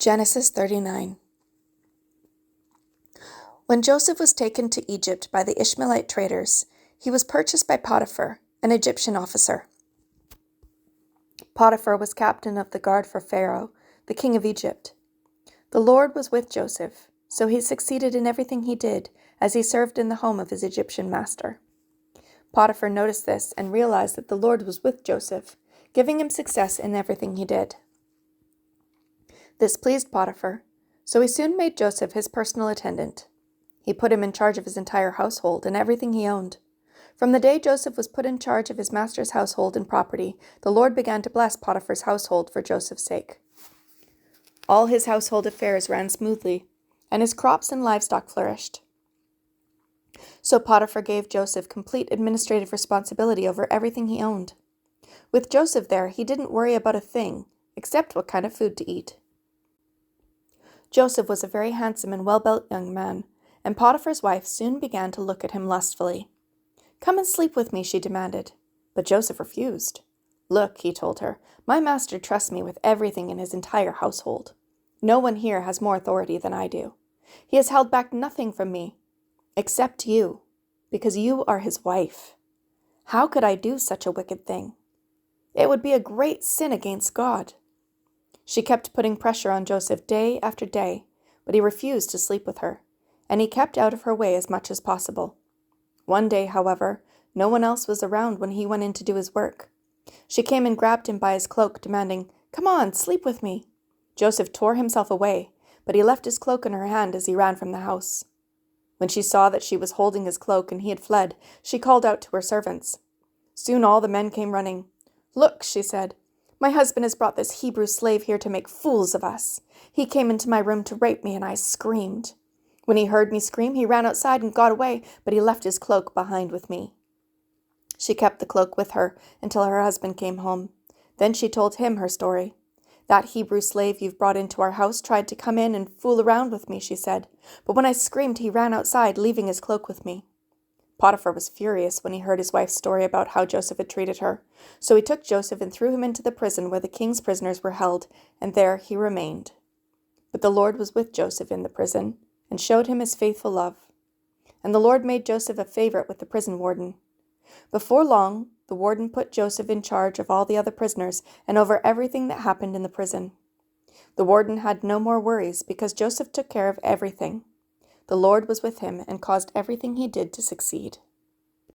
Genesis 39. When Joseph was taken to Egypt by the Ishmaelite traders, he was purchased by Potiphar, an Egyptian officer. Potiphar was captain of the guard for Pharaoh, the king of Egypt. The Lord was with Joseph, so he succeeded in everything he did as he served in the home of his Egyptian master. Potiphar noticed this and realized that the Lord was with Joseph, giving him success in everything he did. This pleased Potiphar, so he soon made Joseph his personal attendant. He put him in charge of his entire household and everything he owned. From the day Joseph was put in charge of his master's household and property, the Lord began to bless Potiphar's household for Joseph's sake. All his household affairs ran smoothly, and his crops and livestock flourished. So Potiphar gave Joseph complete administrative responsibility over everything he owned. With Joseph there, he didn't worry about a thing, except what kind of food to eat. Joseph was a very handsome and well-built young man, and Potiphar's wife soon began to look at him lustfully. "Come and sleep with me," she demanded. But Joseph refused. "Look," he told her, "my master trusts me with everything in his entire household. No one here has more authority than I do. He has held back nothing from me, except you, because you are his wife. How could I do such a wicked thing? It would be a great sin against God." She kept putting pressure on Joseph day after day, but he refused to sleep with her, and he kept out of her way as much as possible. One day, however, no one else was around when he went in to do his work. She came and grabbed him by his cloak, demanding, "Come on, sleep with me." Joseph tore himself away, but he left his cloak in her hand as he ran from the house. When she saw that she was holding his cloak and he had fled, she called out to her servants. Soon all the men came running. "Look," she said, "my husband has brought this Hebrew slave here to make fools of us. He came into my room to rape me, and I screamed. When he heard me scream, he ran outside and got away, but he left his cloak behind with me." She kept the cloak with her until her husband came home. Then she told him her story. "That Hebrew slave you've brought into our house tried to come in and fool around with me," she said, "but when I screamed, he ran outside, leaving his cloak with me." Potiphar was furious when he heard his wife's story about how Joseph had treated her, so he took Joseph and threw him into the prison where the king's prisoners were held, and there he remained. But the Lord was with Joseph in the prison, and showed him his faithful love. And the Lord made Joseph a favorite with the prison warden. Before long, the warden put Joseph in charge of all the other prisoners and over everything that happened in the prison. The warden had no more worries because Joseph took care of everything. The Lord was with him and caused everything he did to succeed.